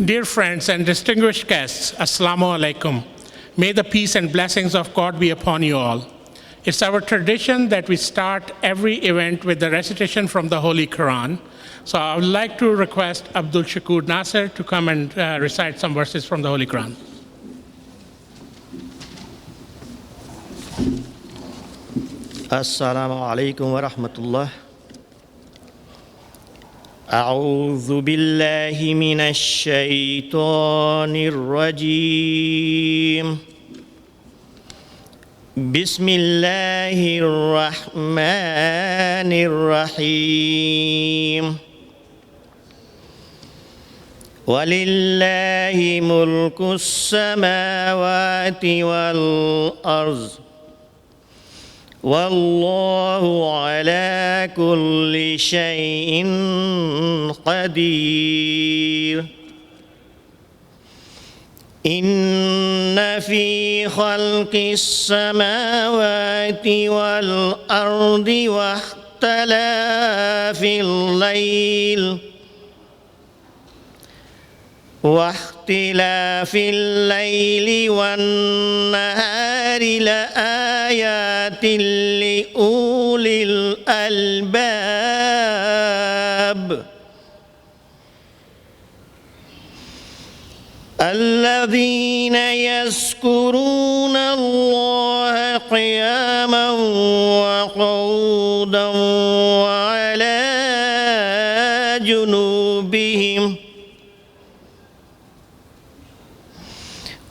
Dear friends and distinguished guests, Assalamu alaikum. May the peace and blessings of God be upon you all. It's our tradition that we start every event with the recitation from the Holy Quran. So I would like to request Abdul Shakur Nasser to come and recite some verses from the Holy Quran. Assalamu alaikum wa rahmatullah. أعوذ بالله من الشيطان الرجيم. بسم الله الرحمن الرحيم. ولله ملك السماوات والأرض والله على كل شيء قدير. إن في خلق السماوات والأرض واختلاف الليل والنهار لآيات لأولي الألباب الذين يذكرون الله قياما وقعودا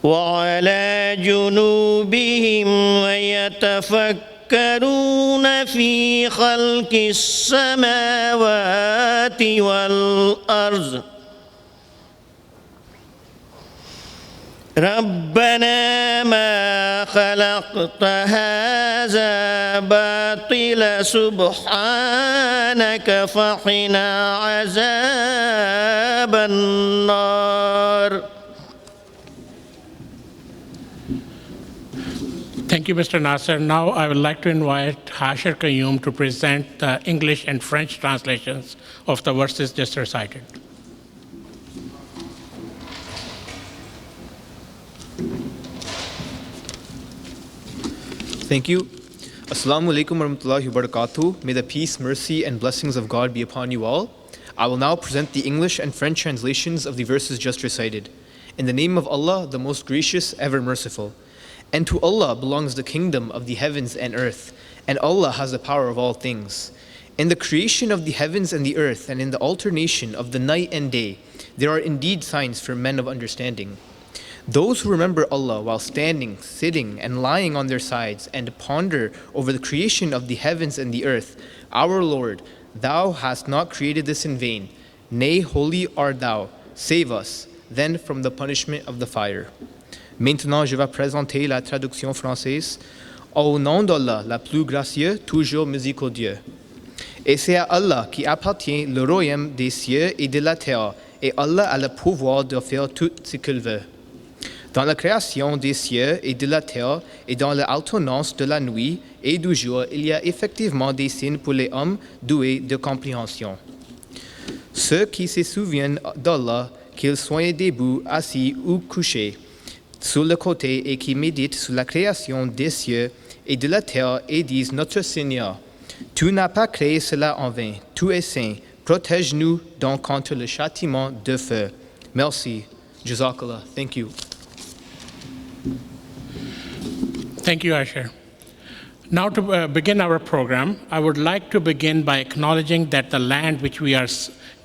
وعلى جنوبهم ويتفكرون في خلق السماوات والأرض ربنا ما خلقت هذا باطلا سبحانك فقنا عذاب النار. Thank you, Mr. Nasser. Now I would like to invite Hashir Qayyum to present the English and French translations of the verses just recited. Thank you. Assalamu alaikum warahmatullahi wabarakatuh. May the peace, mercy, and blessings of God be upon you all. I will now present the English and French translations of the verses just recited. In the name of Allah, the most gracious, ever merciful. And to Allah belongs the kingdom of the heavens and earth, and Allah has the power of all things. In the creation of the heavens and the earth, and in the alternation of the night and day, there are indeed signs for men of understanding. Those who remember Allah while standing, sitting, and lying on their sides, and ponder over the creation of the heavens and the earth, our Lord, Thou hast not created this in vain. Nay, holy art Thou. Save us, then, from the punishment of the fire. Maintenant, je vais présenter la traduction française. Au nom d'Allah, la plus gracieux, toujours miséricordieux. Et c'est à Allah qui appartient le royaume des cieux et de la terre, et Allah a le pouvoir de faire tout ce qu'il veut. Dans la création des cieux et de la terre, et dans l'alternance de la nuit et du jour, il y a effectivement des signes pour les hommes doués de compréhension. Ceux qui se souviennent d'Allah, qu'ils soient debout, assis ou couchés, sur le côté et qui méditent sur la création des cieux et de la terre et disent notre Seigneur, tu n'as pas créé cela en vain, tu es saint, protège-nous donc contre le châtiment de feu. Merci. Jazakallah. Thank you. Thank you, Asher. Now to begin our program, I would like to begin by acknowledging that the land which we are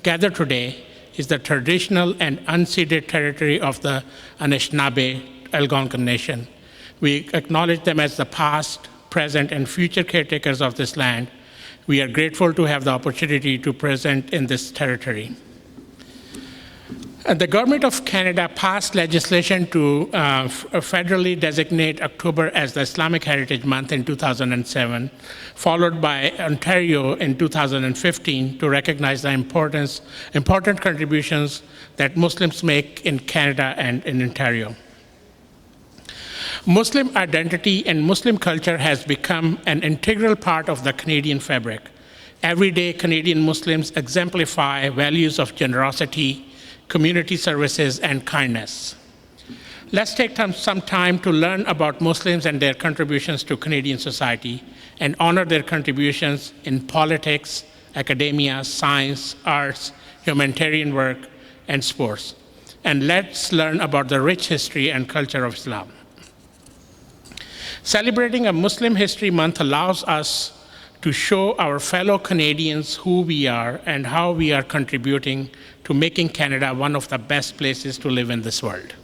gathered today is the traditional and unceded territory of the Anishinaabe Algonquin Nation. We acknowledge them as the past, present, and future caretakers of this land. We are grateful to have the opportunity to present in this territory. The Government of Canada passed legislation to federally designate October as the Islamic Heritage Month in 2007, followed by Ontario in 2015 to recognize the important contributions that Muslims make in Canada and in Ontario. Muslim identity and Muslim culture has become an integral part of the Canadian fabric. Everyday Canadian Muslims exemplify values of generosity, community services, and kindness. Let's take some time to learn about Muslims and their contributions to Canadian society and honor their contributions in politics, academia, science, arts, humanitarian work, and sports. And let's learn about the rich history and culture of Islam. Celebrating a Muslim History Month allows us to show our fellow Canadians who we are and how we are contributing to making Canada one of the best places to live in this world.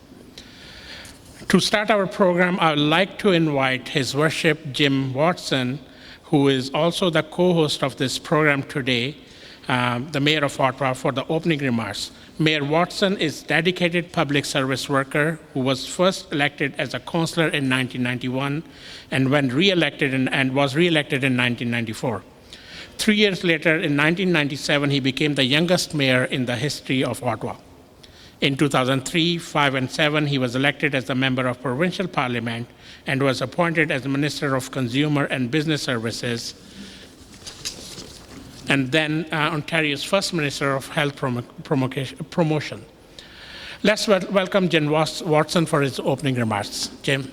To start our program, I would like to invite His Worship Jim Watson, who is also the co-host of this program today, the Mayor of Ottawa, for the opening remarks. Mayor Watson is a dedicated public service worker who was first elected as a councillor in 1991 and was re-elected in 1994. 3 years later, in 1997, he became the youngest mayor in the history of Ottawa. In 2003, 5, and 7, he was elected as a member of provincial parliament and was appointed as the Minister of Consumer and Business Services, and then Ontario's first Minister of Health Promotion. Let's welcome Jim Watson for his opening remarks. Jim.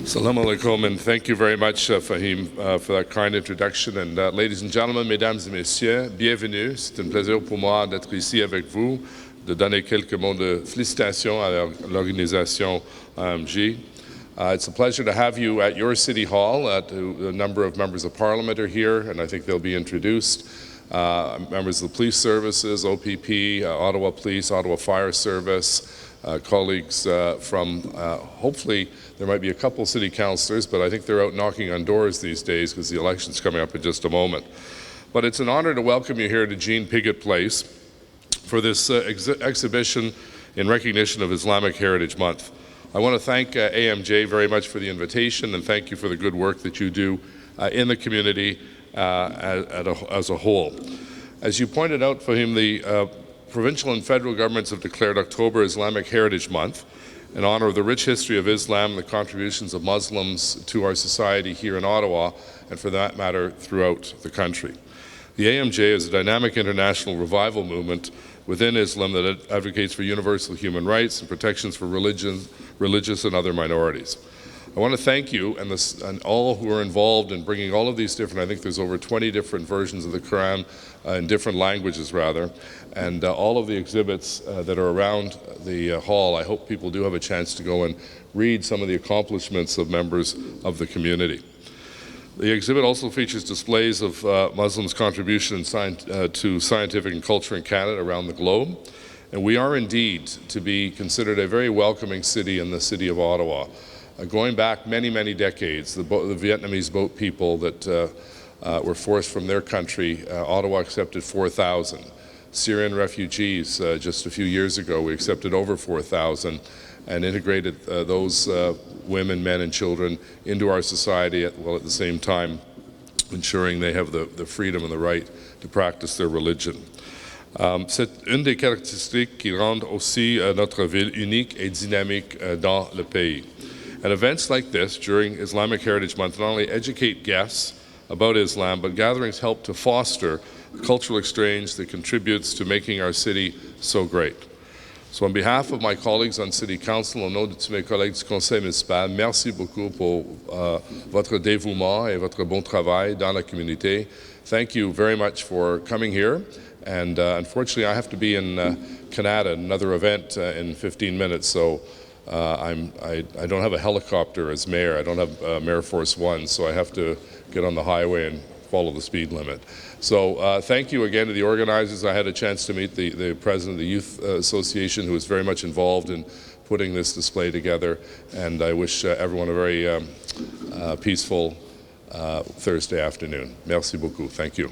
Assalamu alaikum, and thank you very much, Fahim, for that kind introduction. And ladies and gentlemen, mesdames et messieurs, bienvenue. C'est un plaisir pour moi d'être ici avec vous, de donner quelques mots de félicitations à l'organisation AMG. It's a pleasure to have you at your City Hall. A number of members of Parliament are here, and I think they'll be introduced. Members of the police services, OPP, Ottawa Police, Ottawa Fire Service, colleagues from, hopefully, there might be a couple city councillors, but I think they're out knocking on doors these days because the election's coming up in just a moment. But it's an honor to welcome you here to Jean Pigot Place for this exhibition in recognition of Islamic Heritage Month. I want to thank AMJ very much for the invitation and thank you for the good work that you do in the community as a whole. As you pointed out, Fahim, the provincial and federal governments have declared October Islamic Heritage Month in honor of the rich history of Islam, the contributions of Muslims to our society here in Ottawa, and for that matter, throughout the country. The AMJ is a dynamic international revival movement within Islam that advocates for universal human rights and protections for religious and other minorities. I want to thank you and all who are involved in bringing all of these different, I think there's over 20 different versions of the Quran in different languages rather, and all of the exhibits that are around the hall. I hope people do have a chance to go and read some of the accomplishments of members of the community. The exhibit also features displays of Muslims' contribution to scientific and culture in Canada around the globe. And we are indeed to be considered a very welcoming city in the city of Ottawa. Going back many, many decades, the Vietnamese boat people that were forced from their country, Ottawa accepted 4,000. Syrian refugees, just a few years ago, we accepted over 4,000 and integrated those women, men, and children into our society, while at the same time ensuring they have the freedom and the right to practice their religion. C'est une des caractéristiques qui rendent aussi notre ville unique et dynamique dans le pays. And events like this during Islamic Heritage Month not only educate guests about Islam, but gatherings help to foster cultural exchange that contributes to making our city so great. So on behalf of my colleagues on City Council, au nom de tous mes collègues du Conseil municipal, merci beaucoup pour votre dévouement et votre bon travail dans la communauté. Thank you very much for coming here. And unfortunately, I have to be in Canada, another event in 15 minutes, so I don't have a helicopter as mayor. I don't have Mayor Force One, so I have to get on the highway and follow the speed limit. So thank you again to the organizers. I had a chance to meet the president of the Youth Association, who was very much involved in putting this display together, and I wish everyone a very peaceful Thursday afternoon. Merci beaucoup. Thank you.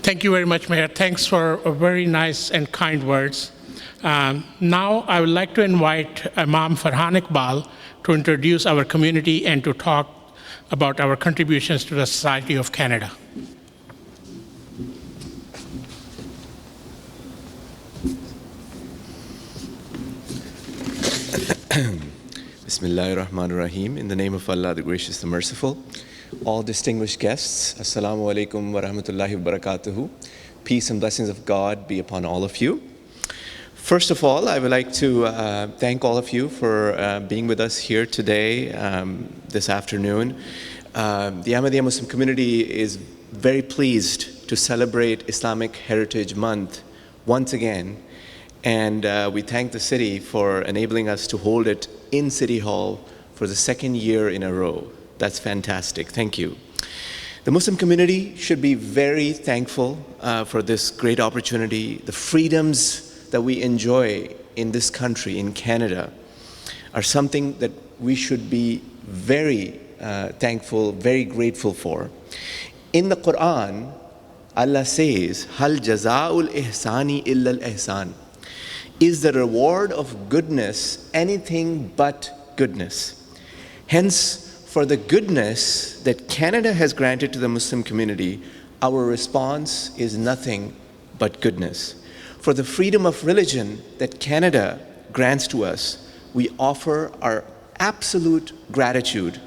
Thank you very much, Mayor. Thanks for very nice and kind words. Now I would like to invite Imam Farhan Iqbal to introduce our community and to talk about our contributions to the Society of Canada. Bismillahir Rahmanir Rahim. In the name of Allah, the Gracious, the Merciful. All distinguished guests, Assalamu alaikum wa rahmatullahi wa barakatuhu. Peace and blessings of God be upon all of you. First of all, I would like to thank all of you for being with us here today, this afternoon. The Ahmadiyya Muslim community is very pleased to celebrate Islamic Heritage Month once again. And we thank the city for enabling us to hold it in City Hall for the second year in a row. That's fantastic. Thank you. The Muslim community should be very thankful for this great opportunity. The freedoms that we enjoy in this country, in Canada, are something that we should be very thankful, very grateful for. In the Quran, Allah says, "Hal jaza'ul ihsani illa al-ihsan." Is the reward of goodness anything but goodness? Hence, for the goodness that Canada has granted to the Muslim community, our response is nothing but goodness. For the freedom of religion that Canada grants to us, we offer our absolute gratitude.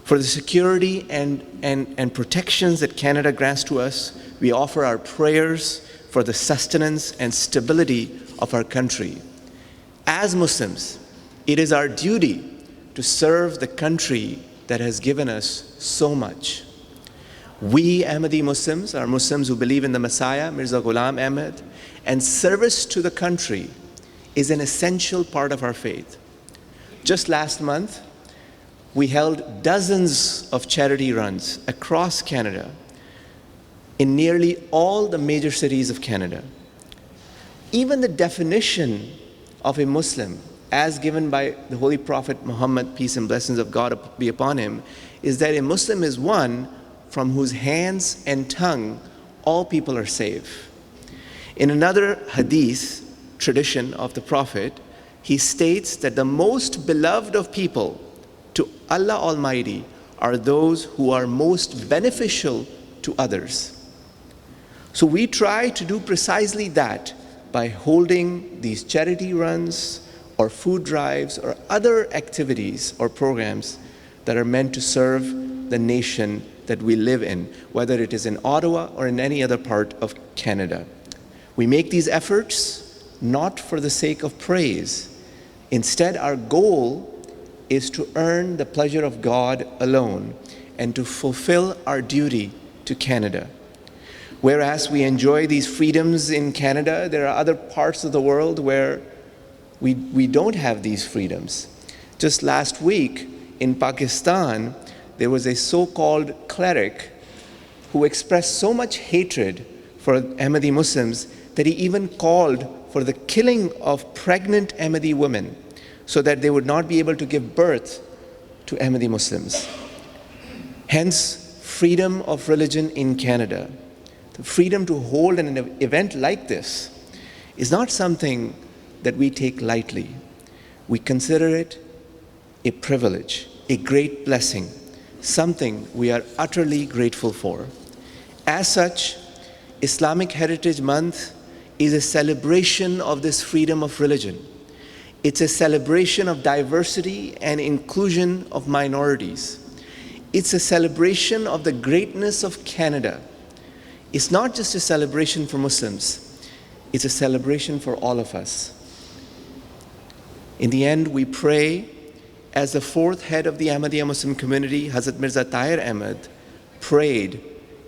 For the security and protections that Canada grants to us, we offer our prayers for the sustenance and stability of our country. As Muslims, it is our duty to serve the country that has given us so much. We Ahmadi Muslims are Muslims who believe in the Messiah, Mirza Ghulam Ahmad, and service to the country is an essential part of our faith. Just last month, we held dozens of charity runs across Canada in nearly all the major cities of Canada. Even the definition of a Muslim, as given by the Holy Prophet Muhammad, peace and blessings of God be upon him, is that a Muslim is one from whose hands and tongue all people are safe. In another hadith tradition of the Prophet, he states that the most beloved of people to Allah Almighty are those who are most beneficial to others. So we try to do precisely that by holding these charity runs or food drives or other activities or programs that are meant to serve the nation that we live in, whether it is in Ottawa or in any other part of Canada. We make these efforts not for the sake of praise. Instead, our goal is to earn the pleasure of God alone and to fulfill our duty to Canada. Whereas we enjoy these freedoms in Canada, there are other parts of the world where we don't have these freedoms. Just last week in Pakistan, there was a so-called cleric who expressed so much hatred for Ahmadi Muslims that he even called for the killing of pregnant Ahmadi women so that they would not be able to give birth to Ahmadi Muslims. Hence, freedom of religion in Canada. The freedom to hold an event like this is not something that we take lightly. We consider it a privilege, a great blessing, something we are utterly grateful for. As such, Islamic Heritage Month is a celebration of this freedom of religion. It's a celebration of diversity and inclusion of minorities. It's a celebration of the greatness of Canada. It's not just a celebration for Muslims, it's a celebration for all of us. In the end, we pray, as the fourth head of the Ahmadiyya Muslim community, Hazrat Mirza Tahir Ahmad, prayed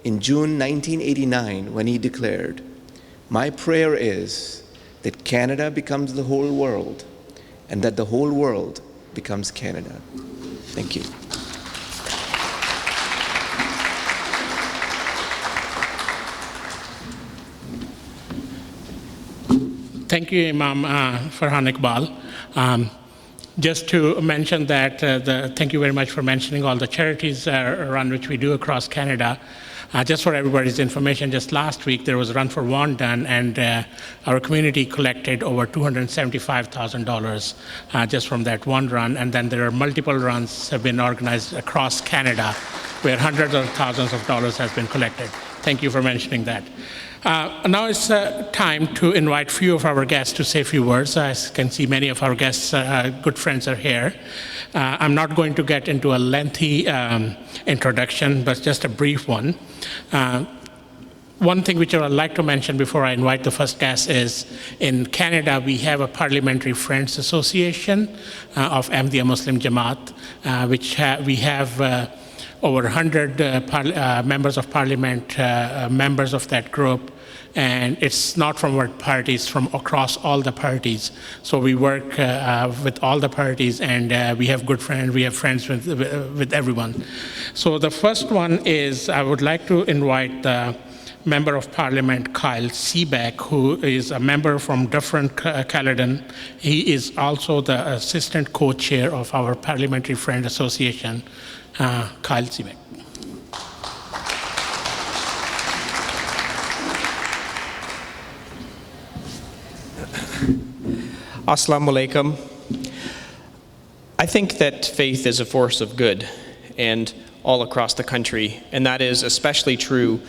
in June 1989 when he declared, "My prayer is that Canada becomes the whole world and that the whole world becomes Canada." Thank you. Thank you, Imam Farhan Iqbal. Just to mention that, thank you very much for mentioning all the charities run which we do across Canada. Just for everybody's information, just last week there was a Run for One done, and our community collected over $275,000 just from that one run. And then there are multiple runs have been organized across Canada where hundreds of thousands of dollars has been collected. Thank you for mentioning that. Now it's time to invite a few of our guests to say a few words. As you can see, many of our guests, good friends, are here. I'm not going to get into a lengthy introduction, but just a brief one. One thing which I would like to mention before I invite the first guest is, in Canada, we have a Parliamentary Friends Association of Ahmadiyya Muslim Jama'at, which we have over 100 members of parliament, members of that group, and it's not from one party, it's from across all the parties. So we work with all the parties, and we have good friends, we have friends with everyone. So the first one is, I would like to invite the Member of Parliament Kyle Seebeck, who is a member from Dufferin Caledon. He is also the assistant co-chair of our Parliamentary Friend Association. Kyle Seebeck. Assalamu alaikum. I think that faith is a force of good, and all across the country, and that is especially true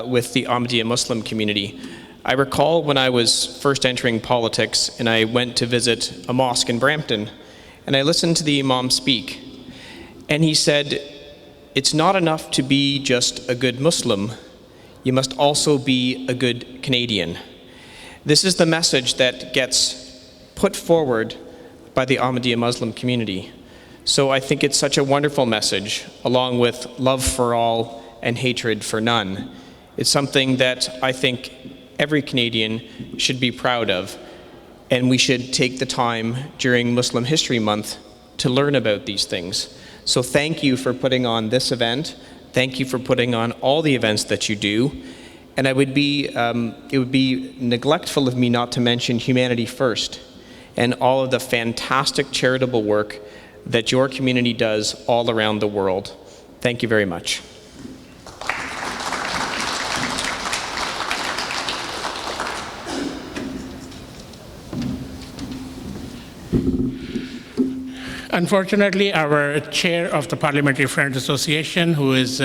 with the Ahmadiyya Muslim community. I recall when I was first entering politics and I went to visit a mosque in Brampton, and I listened to the Imam speak, and he said, it's not enough to be just a good Muslim, you must also be a good Canadian. This is the message that gets put forward by the Ahmadiyya Muslim community. So I think it's such a wonderful message, along with love for all and hatred for none. It's something that I think every Canadian should be proud of, and we should take the time during Muslim History Month to learn about these things. So thank you for putting on this event. Thank you for putting on all the events that you do. And it would be neglectful of me not to mention Humanity First and all of the fantastic charitable work that your community does all around the world. Thank you very much. Unfortunately, our chair of the Parliamentary Friends Association, who is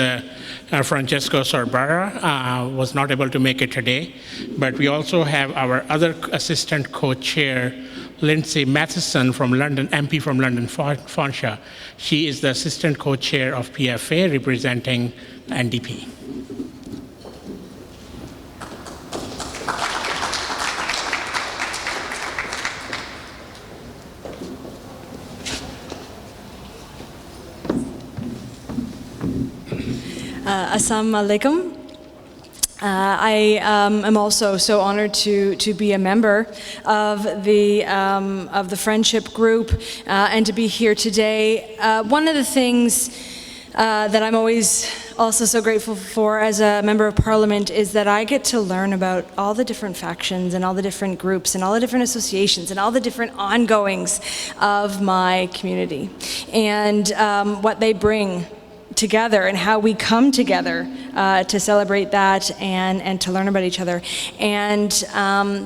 Francesco Sorbara, was not able to make it today. But we also have our other assistant co-chair, Lindsay Matheson from London, MP from London Fanshawe. She is the assistant co-chair of PFA representing NDP. Assalamu alaikum. I am also so honored to be a member of the friendship group and to be here today. One of the things that I'm always also so grateful for as a member of parliament is that I get to learn about all the different factions and all the different groups and all the different associations and all the different ongoings of my community and what they bring together and how we come together to celebrate that and to learn about each other. And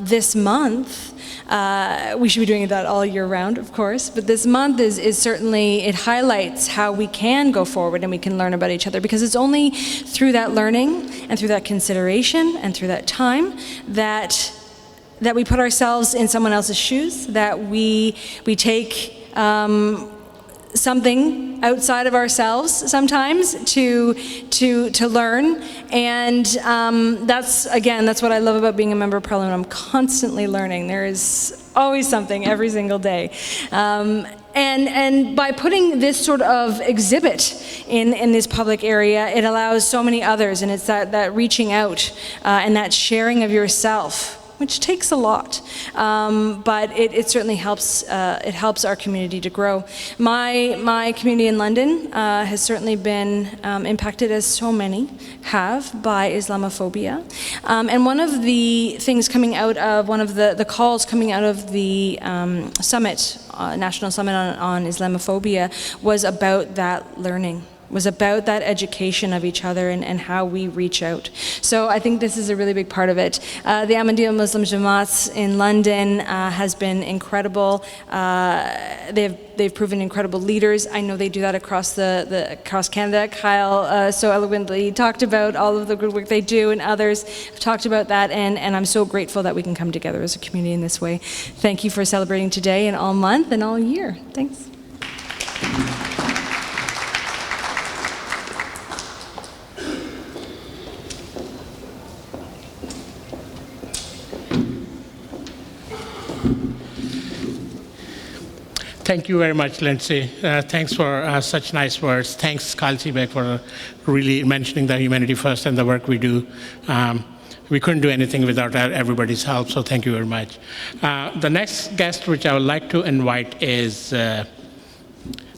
this month, we should be doing that all year round, of course, but this month is certainly, it highlights how we can go forward and we can learn about each other, because it's only through that learning and through that consideration and through that time that we put ourselves in someone else's shoes, that we take something outside of ourselves sometimes to learn, and that's what I love about being a member of parliament. I'm constantly learning. There is always something every single day, and by putting this sort of exhibit in this public area, it allows so many others, and it's that reaching out and that sharing of yourself which takes a lot, but it certainly helps. It helps our community to grow. My community in London has certainly been impacted, as so many have, by Islamophobia. And one of the things coming out of, one of the calls coming out of the summit, National Summit on Islamophobia, was about that learning, was about that education of each other and how we reach out. So I think this is a really big part of it. The Ahmadiyya Muslim Jama'ats in London has been incredible. They've proven incredible leaders. I know they do that across across Canada. Kyle so eloquently talked about all of the good work they do, and others have talked about that, and I'm so grateful that we can come together as a community in this way. Thank you for celebrating today and all month and all year. Thanks. Thank you very much, Lindsay. Thanks for such nice words. Thanks, Khalsi Beg, for really mentioning the Humanity First and the work we do. We couldn't do anything without everybody's help, so thank you very much. The next guest which I would like to invite is a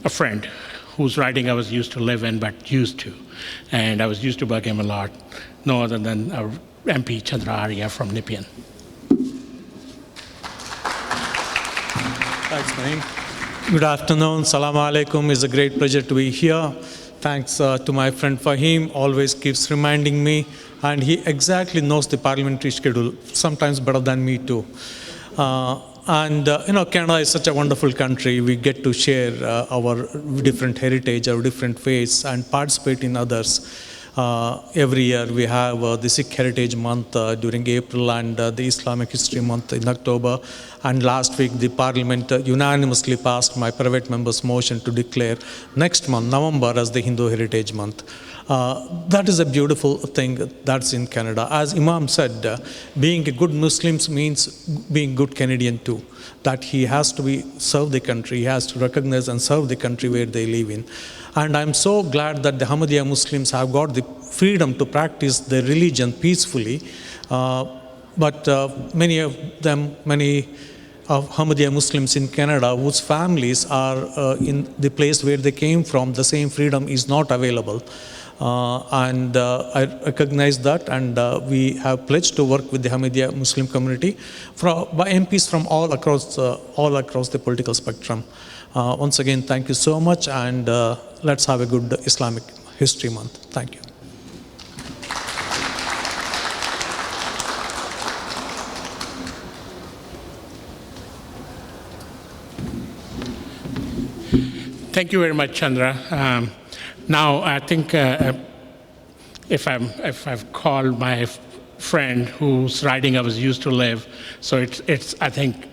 friend whose riding I was used to live in, but used to. And I was used to bug him a lot, no other than our MP Chandra Arya from Nepean. Thanks, Naeem. Good afternoon. Salaam alaikum. It's a great pleasure to be here. Thanks to my friend Fahim, always keeps reminding me, and he exactly knows the parliamentary schedule, sometimes better than me too. Canada is such a wonderful country. We get to share our different heritage, our different faiths, and participate in others. Every year we have the Sikh Heritage Month during April, and the Islamic History Month in October. And last week the Parliament unanimously passed my private member's motion to declare next month, November, as the Hindu Heritage Month. That is a beautiful thing that's in Canada. As Imam said, being a good Muslim means being good Canadian too. That he has to serve the country, he has to recognize and serve the country where they live in. And I'm so glad that the Ahmadiyya Muslims have got the freedom to practice their religion peacefully. But many of Ahmadiyya Muslims in Canada whose families are in the place where they came from, the same freedom is not available. I recognize that, and we have pledged to work with the Ahmadiyya Muslim community by MPs from all across the political spectrum. Once again, thank you so much, and let's have a good Islamic History Month. Thank you. Thank you very much, Chandra. Now, I think if I've called my friend whose riding I was used to live, so it's I think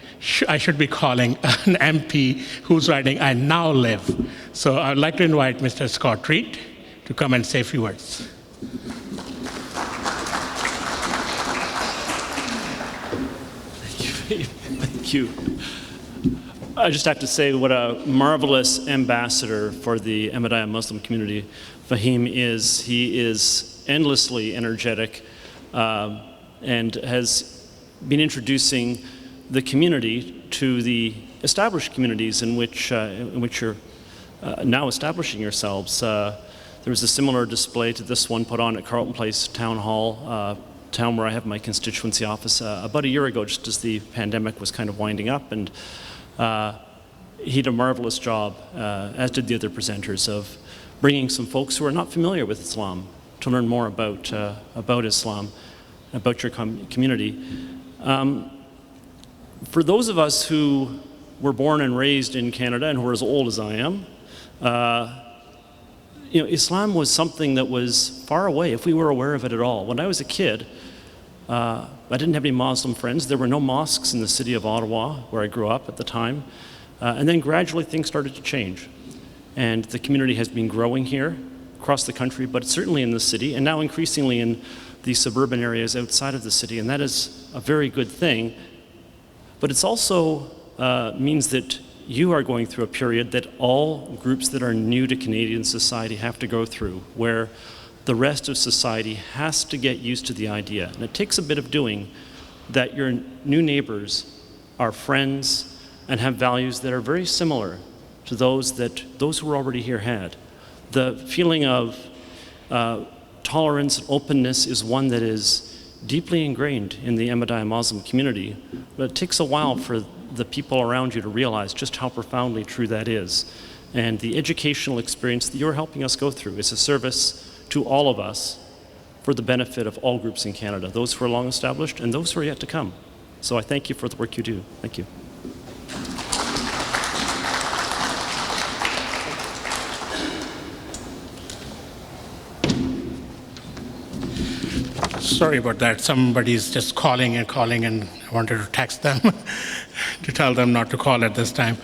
I should be calling an MP whose riding I now live. So I'd like to invite Mr. Scott Reed to come and say a few words. Thank you. I just have to say what a marvelous ambassador for the Ahmadiyya Muslim community Fahim is. He is endlessly energetic and has been introducing the community to the established communities in which you're now establishing yourselves. There was a similar display to this one put on at Carleton Place Town Hall, town where I have my constituency office, about a year ago, just as the pandemic was kind of winding up. And he did a marvelous job, as did the other presenters, of bringing some folks who are not familiar with Islam to learn more about Islam, about your community. For those of us who were born and raised in Canada and who are as old as I am, Islam was something that was far away, if we were aware of it at all. When I was a kid, I didn't have any Muslim friends. There were no mosques in the city of Ottawa, where I grew up at the time. And then gradually things started to change. And the community has been growing here across the country, but certainly in the city, and now increasingly in the suburban areas outside of the city. And that is a very good thing. But it also means that you are going through a period that all groups that are new to Canadian society have to go through, where the rest of society has to get used to the idea. And it takes a bit of doing, that your new neighbors are friends and have values that are very similar to those who were already here had. The feeling of tolerance and openness is one that is deeply ingrained in the Ahmadiyya Muslim community, but it takes a while for the people around you to realize just how profoundly true that is. And the educational experience that you're helping us go through is a service to all of us for the benefit of all groups in Canada, those who are long established and those who are yet to come. So I thank you for the work you do. Thank you. Sorry about that. Somebody's just calling and I wanted to text them to tell them not to call at this time.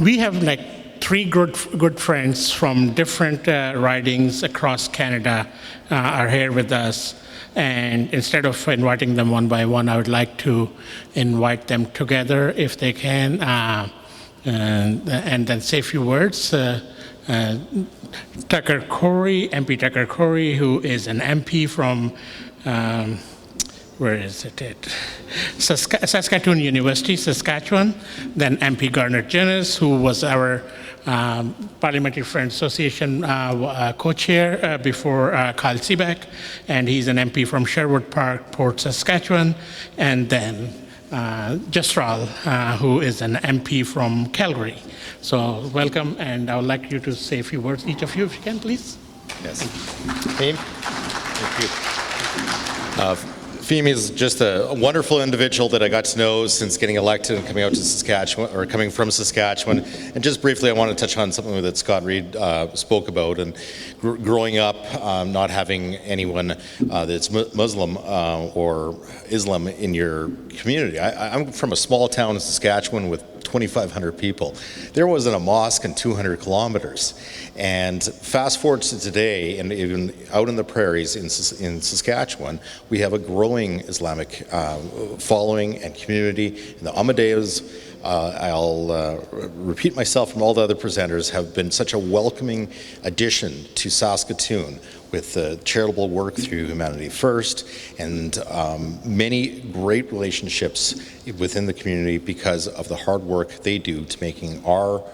We have like 3 good friends from different ridings across Canada are here with us. And instead of inviting them one by one, I would like to invite them together if they can, and then say a few words. Tucker Corey, MP Tucker Corey, who is an MP from, Saskatoon University, Saskatchewan. Then MP Garner Jennis, who was our Parliamentary Friends Association co-chair before Kyle Seebeck, and he's an MP from Sherwood Park, Port Saskatchewan. And then Jasral, who is an MP from Calgary. So welcome, and I would like you to say a few words, each of you, if you can, please. Yes. Fahim? Thank you. Fahim is just a wonderful individual that I got to know since getting elected and coming out to Saskatchewan, or coming from Saskatchewan. And just briefly, I want to touch on something that Scott Reed spoke about, and growing up not having anyone that's Muslim or Islam in your community. I'm from a small town in Saskatchewan with 2,500 people. There wasn't a mosque in 200 kilometers. And fast forward to today, and even out in the prairies in Saskatchewan, we have a growing Islamic following and community. And the Ahmadiyyas, I'll repeat myself from all the other presenters, have been such a welcoming addition to Saskatoon, with charitable work through Humanity First, and many great relationships within the community because of the hard work they do to making our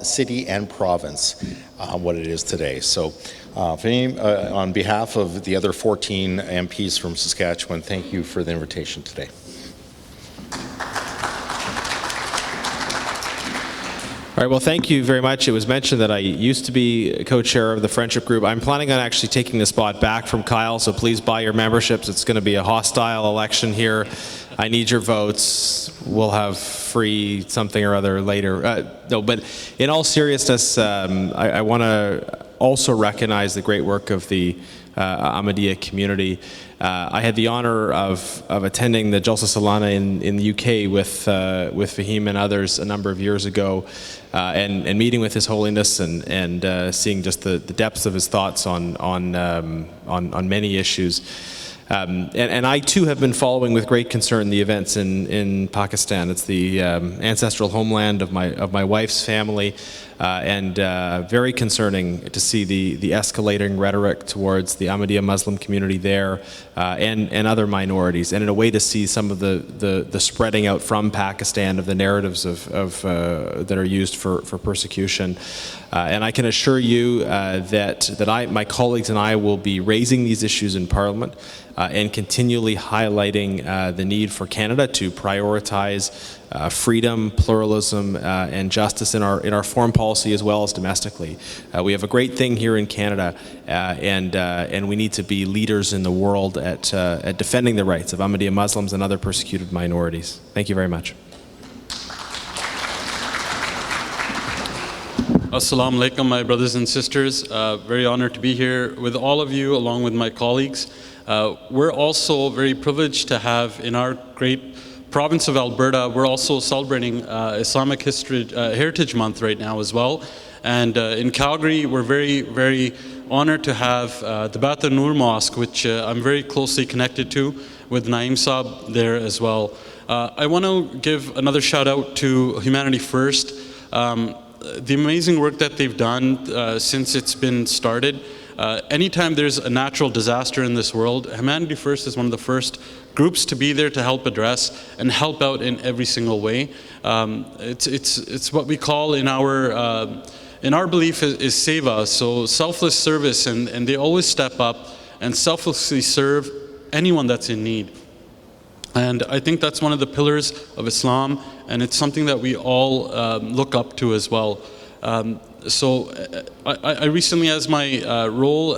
city and province what it is today. So on behalf of the other 14 MPs from Saskatchewan, thank you for the invitation today. All right, well, thank you very much. It was mentioned that I used to be co-chair of the friendship group. I'm planning on actually taking the spot back from Kyle, so please buy your memberships. It's going to be a hostile election here. I need your votes. We'll have free something or other later. No, but in all seriousness, I want to also recognize the great work of the Ahmadiyya community. I had the honor of attending the Jalsa Salana in the UK with Fahim and others a number of years ago, and meeting with His Holiness and seeing just the depths of his thoughts on many issues. And I too have been following with great concern the events in Pakistan. It's the ancestral homeland of my wife's family, and very concerning to see the escalating rhetoric towards the Ahmadiyya Muslim community there, and other minorities, and in a way to see some of the spreading out from Pakistan of the narratives of that are used for persecution. And I can assure you that my colleagues and I will be raising these issues in Parliament, and continually highlighting the need for Canada to prioritize freedom, pluralism, and justice in our foreign policy as well as domestically. We have a great thing here in Canada, and we need to be leaders in the world at defending the rights of Ahmadiyya Muslims and other persecuted minorities. Thank you very much. Assalamu alaikum, my brothers and sisters. Very honored to be here with all of you, along with my colleagues. We're also very privileged to have in our great province of Alberta, we're also celebrating Islamic Heritage Month right now as well. And in Calgary, we're very, very honored to have the Bat al-Noor Mosque, which I'm very closely connected to, with Naeem Saab there as well. I want to give another shout out to Humanity First. the amazing work that they've done since it's been started. Anytime there's a natural disaster in this world, Humanity First is one of the first groups to be there to help address and help out in every single way. It's what we call in our belief is seva, so selfless service, and they always step up and selflessly serve anyone that's in need. And I think that's one of the pillars of Islam, and it's something that we all look up to as well. So I recently, as my role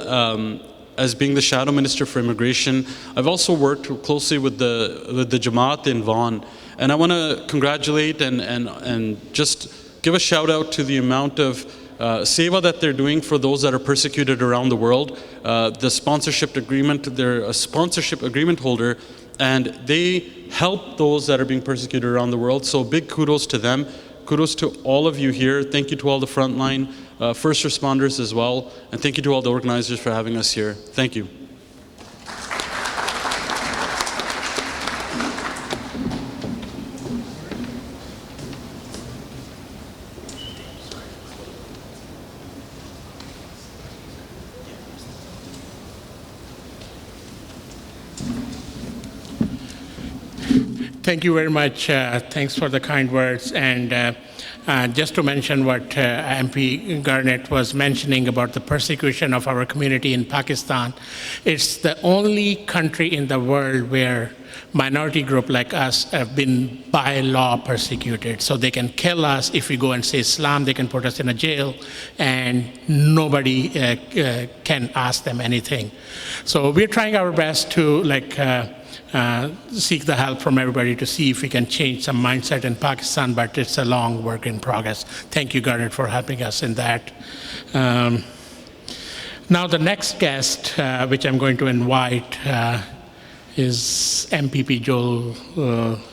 as being the Shadow Minister for Immigration, I've also worked closely with the Jama'at in Vaughan. And I want to congratulate and just give a shout out to the amount of seva that they're doing for those that are persecuted around the world. The sponsorship agreement, they're a sponsorship agreement holder, and they help those that are being persecuted around the world. So big kudos to them. Kudos to all of you here. Thank you to all the frontline first responders as well. And thank you to all the organizers for having us here. Thank you. Thank you very much. Thanks for the kind words. And just to mention what MP Garnett was mentioning about the persecution of our community in Pakistan, it's the only country in the world where minority group like us have been by law persecuted. So they can kill us if we go and say Islam, they can put us in a jail, and nobody can ask them anything. So we're trying our best to seek the help from everybody to see if we can change some mindset in Pakistan, but it's a long work in progress. Thank you, Garnet, for helping us in that. Now the next guest, which I'm going to invite, is MPP Joel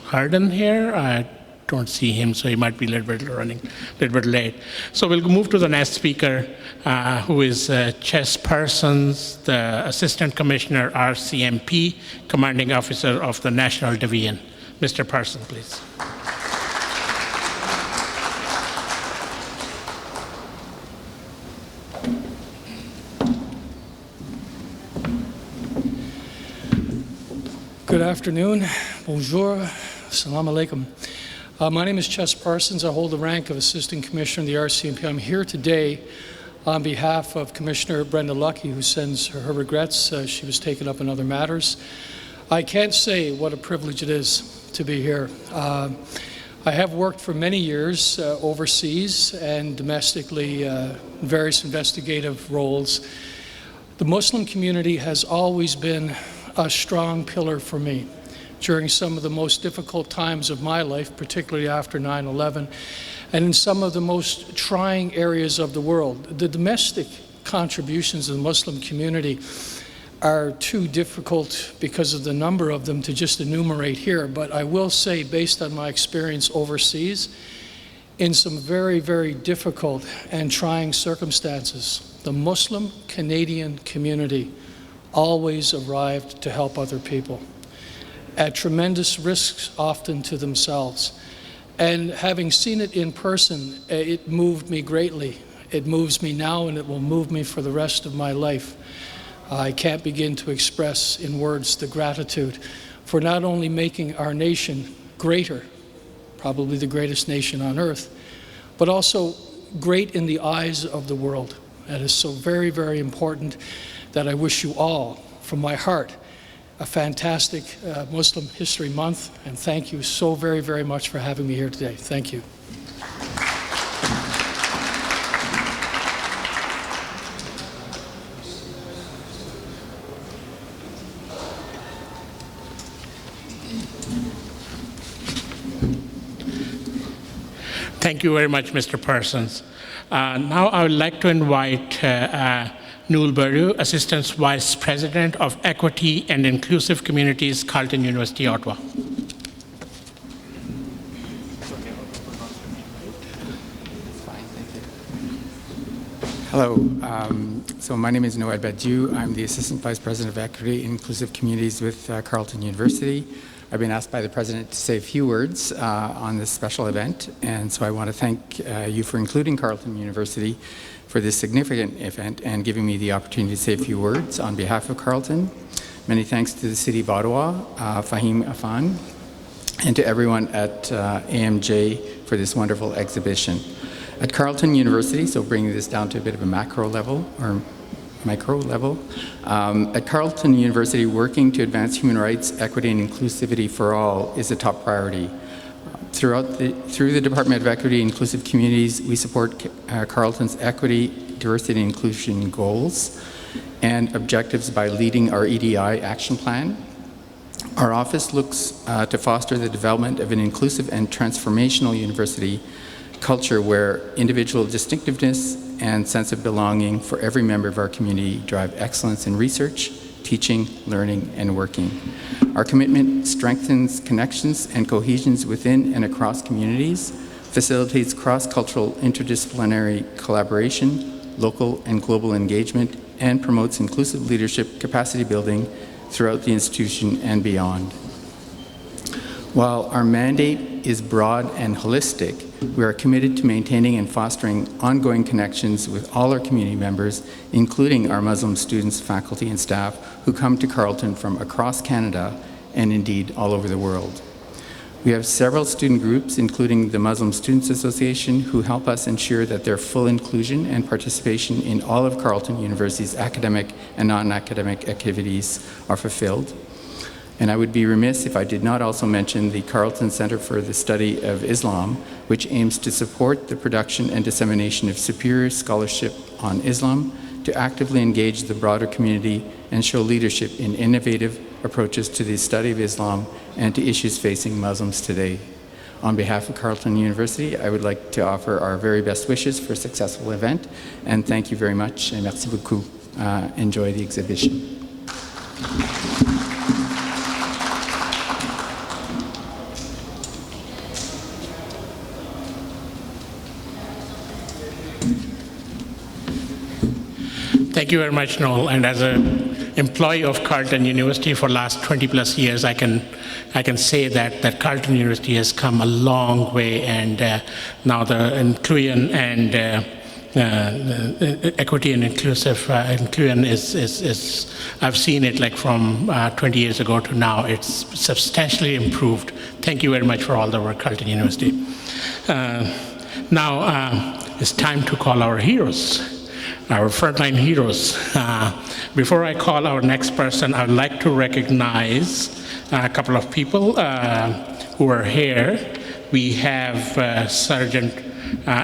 Harden here. I don't see him, so he might be running a little bit late. So we'll move to the next speaker, who is Chess Parsons, the Assistant Commissioner, RCMP, Commanding Officer of the National Division. Mr. Parsons, please. Good afternoon. Bonjour. Assalamu alaikum. My name is Chess Parsons. I hold the rank of Assistant Commissioner of the RCMP. I'm here today on behalf of Commissioner Brenda Luckie, who sends her regrets. She was taken up in other matters. I can't say what a privilege it is to be here. I have worked for many years overseas and domestically, various investigative roles. The Muslim community has always been a strong pillar for me during some of the most difficult times of my life, particularly after 9/11, and in some of the most trying areas of the world. The domestic contributions of the Muslim community are too difficult because of the number of them to just enumerate here, but I will say, based on my experience overseas, in some very, very difficult and trying circumstances, the Muslim Canadian community always arrived to help other people, at tremendous risks often to themselves. And having seen it in person, it moved me greatly. It moves me now, and it will move me for the rest of my life. I can't begin to express in words the gratitude for not only making our nation greater, probably the greatest nation on earth, but also great in the eyes of the world. That is so very, very important that I wish you all, from my heart, a fantastic Muslim History Month, and thank you so very, very much for having me here today. Thank you. Thank you very much, Mr. Parsons. Now I would like to invite Noel Berru, Assistant Vice President of Equity and Inclusive Communities, Carleton University, Ottawa. Hello. So my name is Noel Berru. I'm the Assistant Vice President of Equity and Inclusive Communities with Carleton University. I've been asked by the President to say a few words on this special event, and so I want to thank you for including Carleton University for this significant event and giving me the opportunity to say a few words on behalf of Carleton. Many thanks to the City of Ottawa, Fahim Afan, and to everyone at AMJ for this wonderful exhibition. At Carleton University, so bringing this down to a bit of a macro level, or micro level, at Carleton University, working to advance human rights, equity, and inclusivity for all is a top priority. Through the Department of Equity and Inclusive Communities, we support Carleton's equity, diversity, and inclusion goals and objectives by leading our EDI action plan. Our office looks to foster the development of an inclusive and transformational university culture where individual distinctiveness and sense of belonging for every member of our community drive excellence in research, teaching, learning, and working. Our commitment strengthens connections and cohesions within and across communities, facilitates cross-cultural interdisciplinary collaboration, local and global engagement, and promotes inclusive leadership capacity building throughout the institution and beyond. While our mandate is broad and holistic, we are committed to maintaining and fostering ongoing connections with all our community members, including our Muslim students, faculty, and staff who come to Carleton from across Canada and indeed all over the world. We have several student groups, including the Muslim Students Association, who help us ensure that their full inclusion and participation in all of Carleton University's academic and non-academic activities are fulfilled. And I would be remiss if I did not also mention the Carleton Center for the Study of Islam, which aims to support the production and dissemination of superior scholarship on Islam, to actively engage the broader community and show leadership in innovative approaches to the study of Islam and to issues facing Muslims today. On behalf of Carleton University, I would like to offer our very best wishes for a successful event, and thank you very much, and merci beaucoup. Enjoy the exhibition. Thank you very much, Noel. And as an employee of Carleton University for the last 20 plus years, I can say that Carleton University has come a long way, and now the inclusion and equity and inclusion is I've seen it like from 20 years ago to now. It's substantially improved. Thank you very much for all the work, Carleton University. Now it's time to call our heroes. Our frontline heroes. Before I call our next person, I'd like to recognize a couple of people who are here. We have Sergeant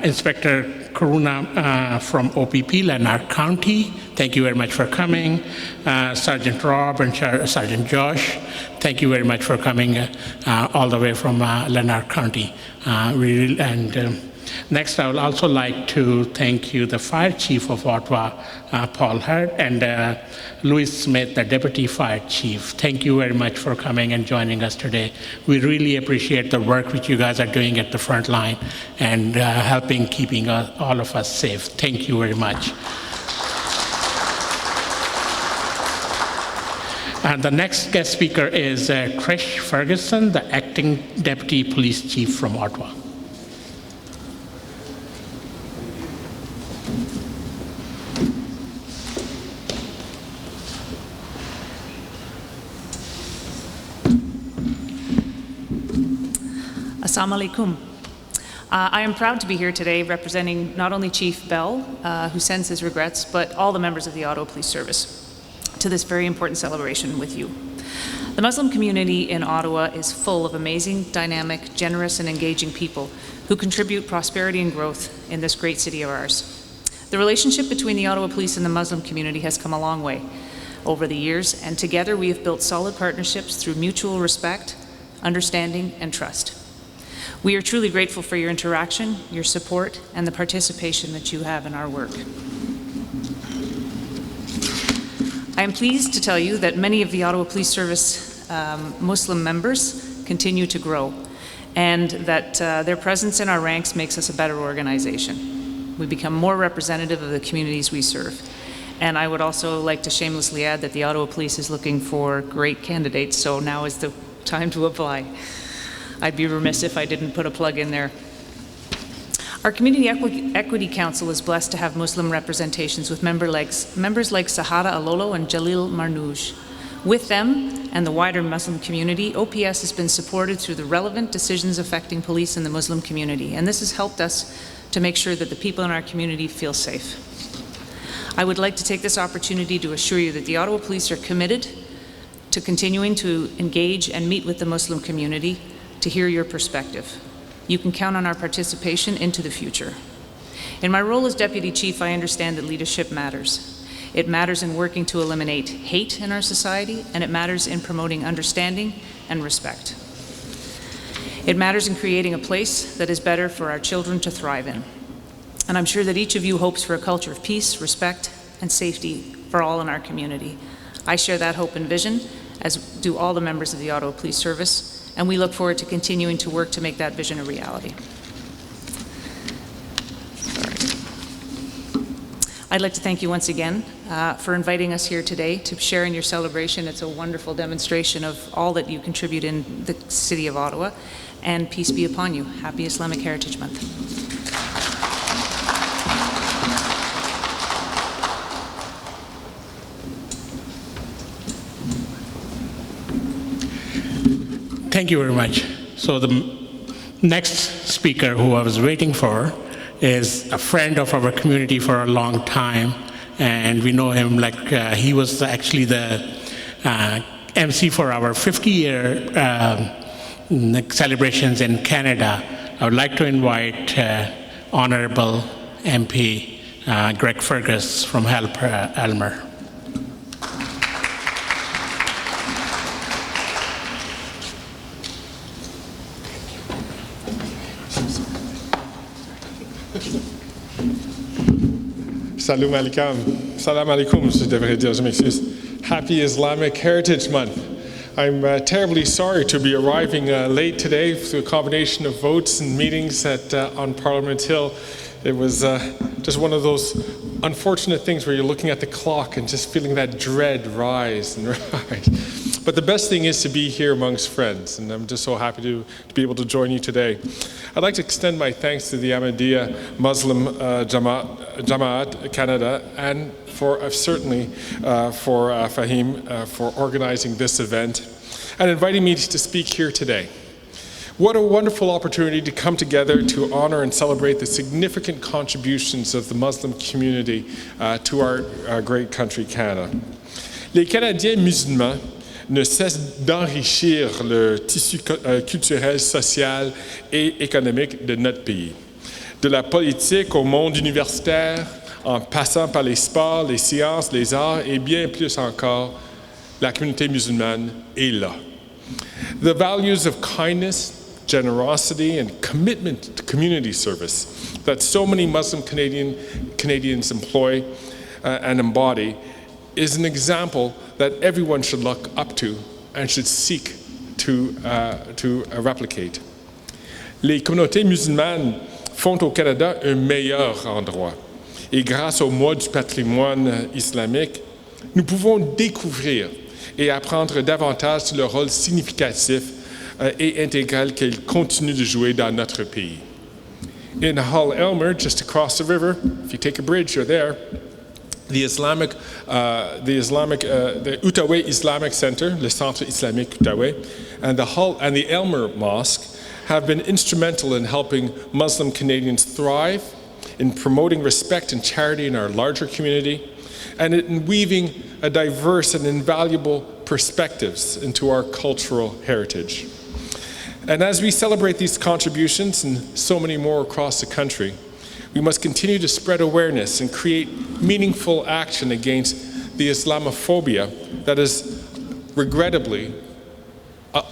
Inspector Karuna from OPP, Lanark County. Thank you very much for coming. Sergeant Rob and Sergeant Josh, thank you very much for coming all the way from Lanark County. Next, I would also like to thank you, the Fire Chief of Ottawa, Paul Hurd, and Louis Smith, the Deputy Fire Chief. Thank you very much for coming and joining us today. We really appreciate the work which you guys are doing at the front line and helping keeping all of us safe. Thank you very much. And the next guest speaker is Trish Ferguson, the Acting Deputy Police Chief from Ottawa. Assalamu alaikum. I am proud to be here today representing not only Chief Bell, who sends his regrets, but all the members of the Ottawa Police Service to this very important celebration with you. The Muslim community in Ottawa is full of amazing, dynamic, generous, and engaging people who contribute prosperity and growth in this great city of ours. The relationship between the Ottawa Police and the Muslim community has come a long way over the years, and together we have built solid partnerships through mutual respect, understanding, and trust. We are truly grateful for your interaction, your support, and the participation that you have in our work. I am pleased to tell you that many of the Ottawa Police Service Muslim members continue to grow, and that their presence in our ranks makes us a better organization. We become more representative of the communities we serve. And I would also like to shamelessly add that the Ottawa Police is looking for great candidates, so now is the time to apply. I'd be remiss if I didn't put a plug in there. Our Community Equity Council is blessed to have Muslim representations with members like Sahara Alolo and Jalil Marnouj. With them and the wider Muslim community, OPS has been supported through the relevant decisions affecting police in the Muslim community, and this has helped us to make sure that the people in our community feel safe. I would like to take this opportunity to assure you that the Ottawa Police are committed to continuing to engage and meet with the Muslim community to hear your perspective. You can count on our participation into the future. In my role as Deputy Chief, I understand that leadership matters. It matters in working to eliminate hate in our society, and it matters in promoting understanding and respect. It matters in creating a place that is better for our children to thrive in. And I'm sure that each of you hopes for a culture of peace, respect, and safety for all in our community. I share that hope and vision, as do all the members of the Ottawa Police Service, and we look forward to continuing to work to make that vision a reality. I'd like to thank you once again for inviting us here today to share in your celebration. It's a wonderful demonstration of all that you contribute in the City of Ottawa, and peace be upon you. Happy Islamic Heritage Month. Thank you very much. So the next speaker who I was waiting for is a friend of our community for a long time, and we know him like he was actually the MC for our 50-year celebrations in Canada. I would like to invite Honorable MP Greg Fergus from Elmer. Salam alaikum. Salam alaikum, je devrais dire, je m'excuse. Happy Islamic Heritage Month. I'm terribly sorry to be arriving late today through a combination of votes and meetings on Parliament Hill. It was just one of those unfortunate things where you're looking at the clock and just feeling that dread rise and rise. But the best thing is to be here amongst friends, and I'm just so happy to be able to join you today. I'd like to extend my thanks to the Ahmadiyya Muslim Jama'at Canada, and for certainly for Fahim for organizing this event and inviting me to speak here today. What a wonderful opportunity to come together to honor and celebrate the significant contributions of the Muslim community to our great country, Canada. Les Canadiens musulmans ne cessent d'enrichir le tissu culturel, social et économique de notre pays. De la politique au monde universitaire, en passant par les sports, les sciences, les arts et bien plus encore, la communauté musulmane est là. The values of kindness, generosity, and commitment to community service that so many Muslim Canadians employ and embody is an example that everyone should look up to and should seek to replicate. Les communautés musulmanes font au Canada un meilleur endroit. Et grâce au mois du patrimoine islamique, nous pouvons découvrir et apprendre davantage sur le rôle significatif et intégral qu'ils continuent de jouer dans notre pays. In Hull, Elmer, just across the river, if you take a bridge, you're there. The Outaouais Islamic Center, le Centre Islamique Outaouais, and the Elmer Mosque have been instrumental in helping Muslim Canadians thrive, in promoting respect and charity in our larger community, and in weaving a diverse and invaluable perspectives into our cultural heritage. And as we celebrate these contributions and so many more across the country, we must continue to spread awareness and create meaningful action against the Islamophobia that is regrettably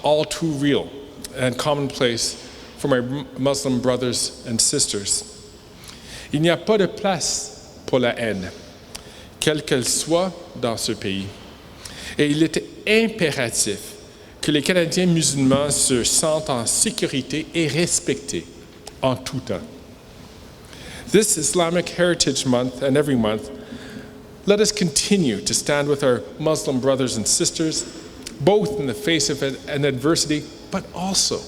all too real and commonplace for my Muslim brothers and sisters. Il n'y a pas de place pour la haine, quelle qu'elle soit dans ce pays. Et il est impératif que les Canadiens musulmans se sentent en sécurité et respectés en tout temps. This Islamic Heritage Month and every month, let us continue to stand with our Muslim brothers and sisters both in the face of an adversity, but also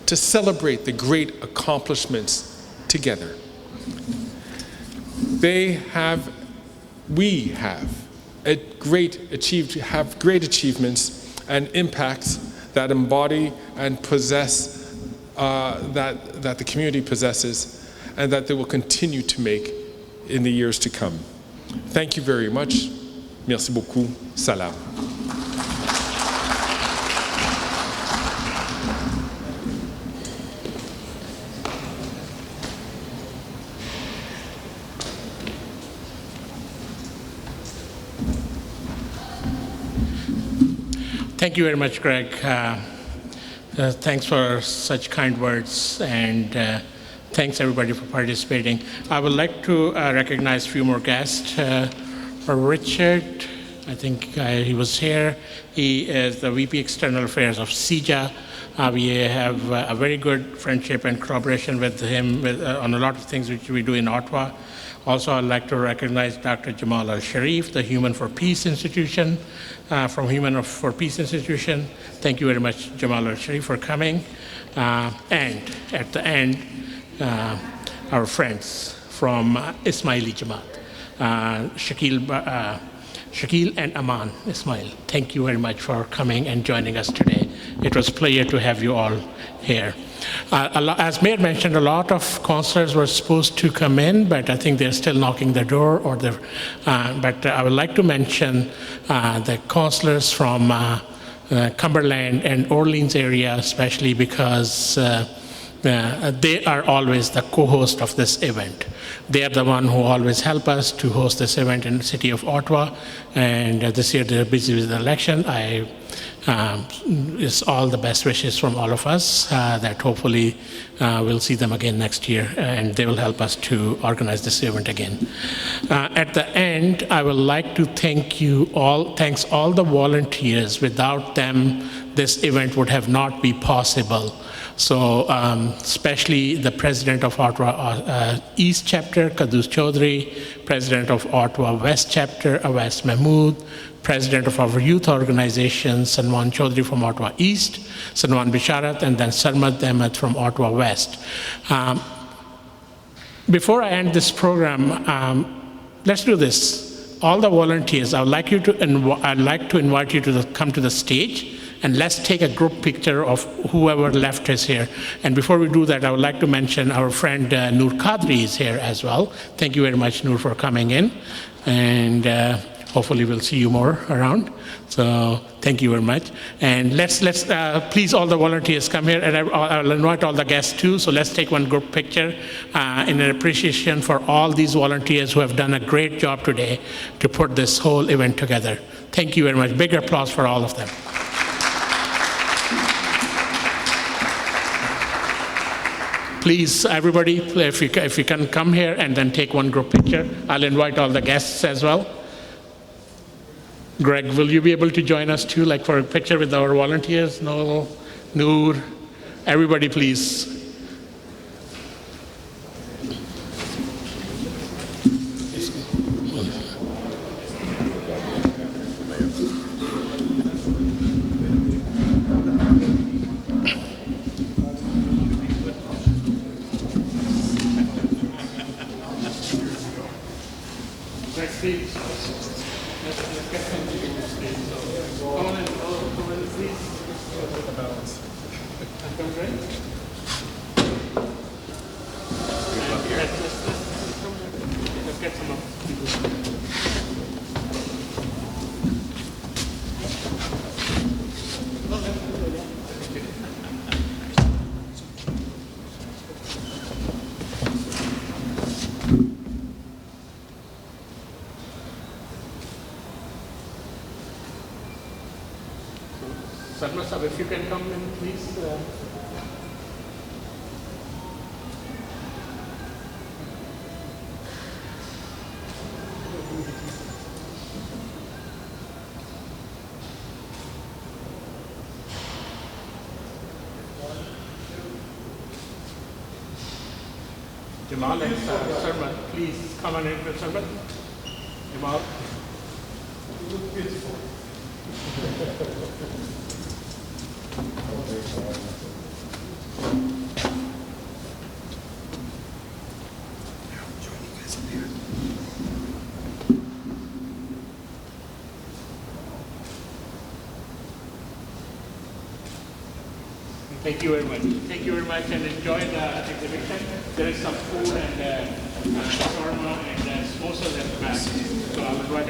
to celebrate the great accomplishments together. We have great achievements and impacts that embody and possess, that the community possesses, and that they will continue to make in the years to come. Thank you very much. Merci beaucoup. Salam. Thank you very much, Greg. Thanks for such kind words, and thanks everybody for participating. I would like to recognize a few more guests. Richard, I think he was here. He is the VP External Affairs of CIJA. We have a very good friendship and collaboration with him on a lot of things which we do in Ottawa. Also, I'd like to recognize Dr. Jamal Al-Sharif, the Human for Peace Institution, from Human for Peace Institution. Thank you very much, Jamal Al-Sharif, for coming. And at the end, our friends from Ismaili Jamaat, Shakil and Aman Ismail. Thank you very much for coming and joining us today. It was a pleasure to have you all here. As Mayor mentioned, a lot of counselors were supposed to come in, but I think they're still knocking the door. But I would like to mention the counselors from Cumberland and Orleans area, especially because they are always the co-host of this event. They are the one who always help us to host this event in the city of Ottawa, and this year they're busy with the election. It's all the best wishes from all of us that hopefully we'll see them again next year, and they will help us to organize this event again. At the end, I would like to thank you all. Thanks all the volunteers. Without them, this event would have not been possible. So especially the President of Ottawa East Chapter, Kadus Chaudhry, President of Ottawa West Chapter, Awais Mahmood, President of our youth organization, Sanwan Chaudhry from Ottawa East, Sanwan Bisharat, and then Sarmad Ahmed from Ottawa West. Before I end this program, let's do this. All the volunteers, I'd like to invite you to come to the stage, and let's take a group picture of whoever left us here. And before we do that, I would like to mention our friend Noor Qadri is here as well. Thank you very much, Noor, for coming in. And hopefully we'll see you more around. So thank you very much. And let's please, all the volunteers come here, and I'll invite all the guests too. So let's take one group picture in an appreciation for all these volunteers who have done a great job today to put this whole event together. Thank you very much. Big applause for all of them. Please, everybody, if you can come here and then take one group picture. I'll invite all the guests as well. Greg, will you be able to join us too, like for a picture with our volunteers? No, Noor, everybody please. If you can come in, please. Jamal and Sarmad, please come on in, Sarmad. Jamal. You look beautiful. Thank you very much. Thank you very much, and enjoy the exhibition. There is some food and shawarma and samosas at the back. So I would invite